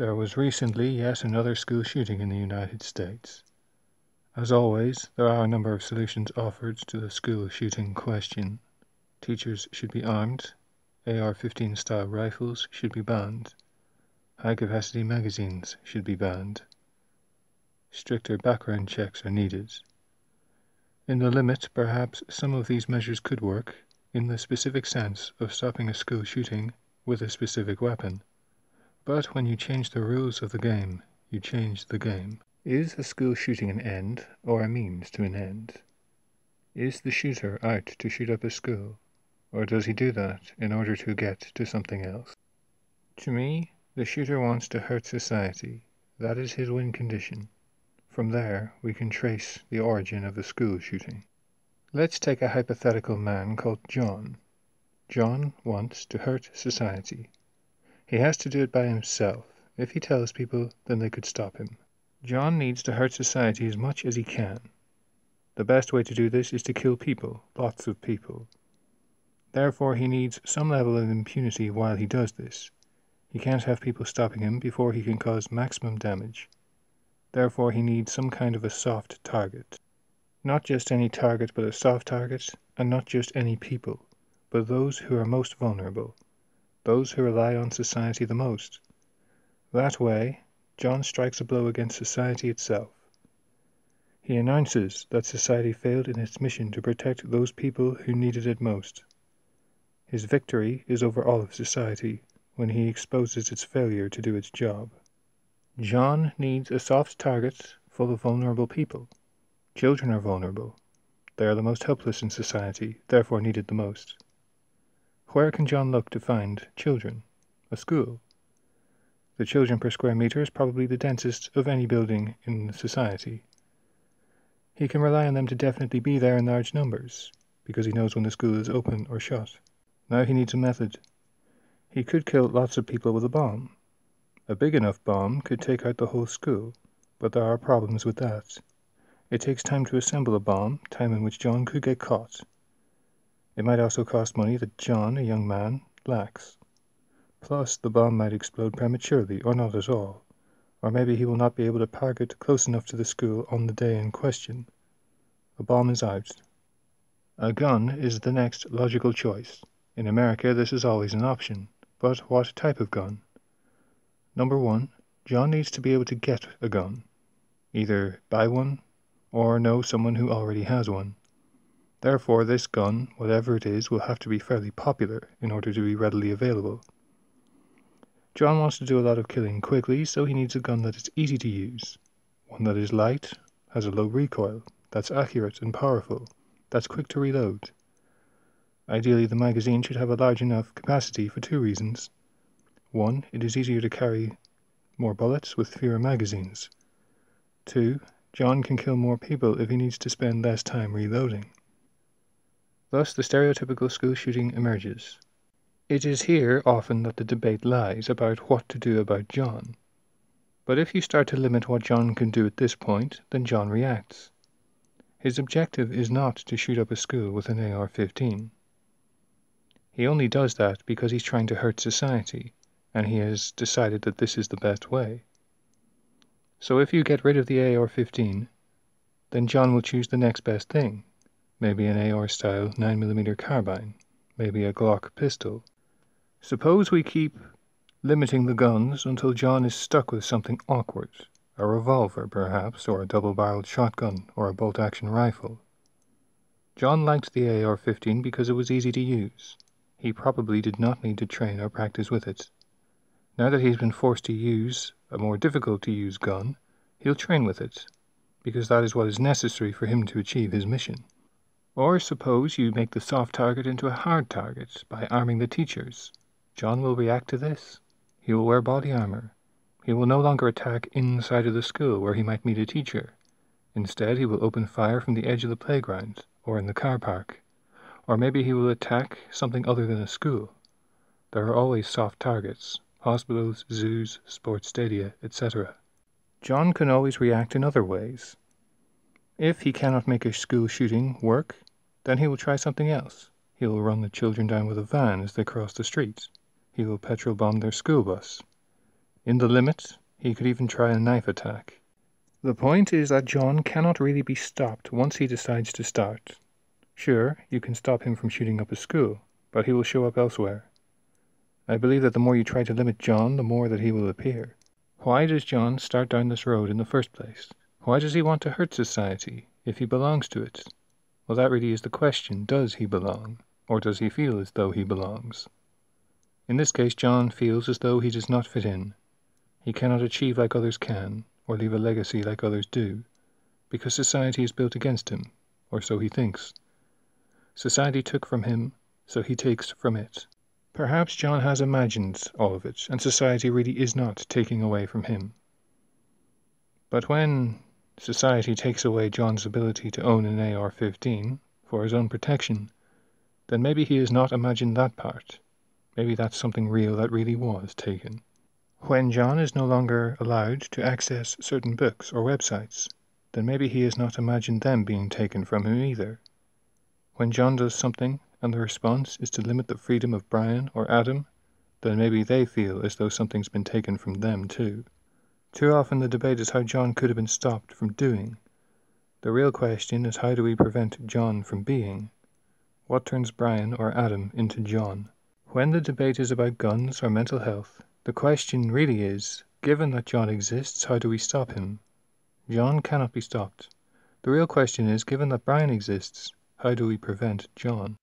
There was recently yet another school shooting in the United States. As always, there are a number of solutions offered to the school shooting question. Teachers should be armed, AR-15 style rifles should be banned, high-capacity magazines should be banned, stricter background checks are needed. In the limit, perhaps some of these measures could work, in the specific sense of stopping a school shooting with a specific weapon. But when you change the rules of the game, you change the game. Is a school shooting an end or a means to an end? Is the shooter out to shoot up a school, or does he do that in order to get to something else? To me, the shooter wants to hurt society. That is his win condition. From there, we can trace the origin of the school shooting. Let's take a hypothetical man called John. John wants to hurt society. He has to do it by himself. If he tells people, then they could stop him. John needs to hurt society as much as he can. The best way to do this is to kill people, lots of people. Therefore, he needs some level of impunity while he does this. He can't have people stopping him before he can cause maximum damage. Therefore, he needs some kind of a soft target. Not just any target, but a soft target, and not just any people, but those who are most vulnerable. Those who rely on society the most. That way, John strikes a blow against society itself. He announces that society failed in its mission to protect those people who needed it most. His victory is over all of society when he exposes its failure to do its job. John needs a soft target full of vulnerable people. Children are vulnerable. They are the most helpless in society, therefore needed the most. Where can John look to find children? A school. The children per square meter is probably the densest of any building in society. He can rely on them to definitely be there in large numbers, because he knows when the school is open or shut. Now he needs a method. He could kill lots of people with a bomb. A big enough bomb could take out the whole school, but there are problems with that. It takes time to assemble a bomb, time in which John could get caught. It might also cost money that John, a young man, lacks. Plus, the bomb might explode prematurely, or not at all. Or maybe he will not be able to park it close enough to the school on the day in question. A bomb is out. A gun is the next logical choice. In America, this is always an option. But what type of gun? Number 1, John needs to be able to get a gun. Either buy one, or know someone who already has one. Therefore, this gun, whatever it is, will have to be fairly popular in order to be readily available. John wants to do a lot of killing quickly, so he needs a gun that is easy to use. One that is light, has a low recoil, that's accurate and powerful, that's quick to reload. Ideally, the magazine should have a large enough capacity for 2 reasons. 1, it is easier to carry more bullets with fewer magazines. 2, John can kill more people if he needs to spend less time reloading. Thus, the stereotypical school shooting emerges. It is here often that the debate lies about what to do about John. But if you start to limit what John can do at this point, then John reacts. His objective is not to shoot up a school with an AR-15. He only does that because he's trying to hurt society, and he has decided that this is the best way. So if you get rid of the AR-15, then John will choose the next best thing. Maybe an AR-style 9mm carbine, maybe a Glock pistol. Suppose we keep limiting the guns until John is stuck with something awkward, a revolver perhaps, or a double-barreled shotgun, or a bolt-action rifle. John liked the AR-15 because it was easy to use. He probably did not need to train or practice with it. Now that he's been forced to use a more difficult-to-use gun, he'll train with it, because that is what is necessary for him to achieve his mission. Or suppose you make the soft target into a hard target by arming the teachers. John will react to this. He will wear body armor. He will no longer attack inside of the school where he might meet a teacher. Instead, he will open fire from the edge of the playground or in the car park. Or maybe he will attack something other than a school. There are always soft targets: hospitals, zoos, sports stadia, etc. John can always react in other ways. If he cannot make a school shooting work, then he will try something else. He will run the children down with a van as they cross the street. He will petrol bomb their school bus. In the limit, he could even try a knife attack. The point is that John cannot really be stopped once he decides to start. Sure, you can stop him from shooting up a school, but he will show up elsewhere. I believe that the more you try to limit John, the more that he will appear. Why does John start down this road in the first place? Why does he want to hurt society, if he belongs to it? Well, that really is the question. Does he belong? Or does he feel as though he belongs? In this case, John feels as though he does not fit in. He cannot achieve like others can, or leave a legacy like others do, because society is built against him, or so he thinks. Society took from him, so he takes from it. Perhaps John has imagined all of it, and society really is not taking away from him. But when society takes away John's ability to own an AR-15 for his own protection, then maybe he has not imagined that part. Maybe that's something real that really was taken. When John is no longer allowed to access certain books or websites, then maybe he has not imagined them being taken from him either. When John does something and the response is to limit the freedom of Brian or Adam, then maybe they feel as though something's been taken from them too. Too often the debate is how John could have been stopped from doing. The real question is, how do we prevent John from being? What turns Brian or Adam into John? When the debate is about guns or mental health, the question really is, given that John exists, how do we stop him? John cannot be stopped. The real question is, given that Brian exists, how do we prevent John?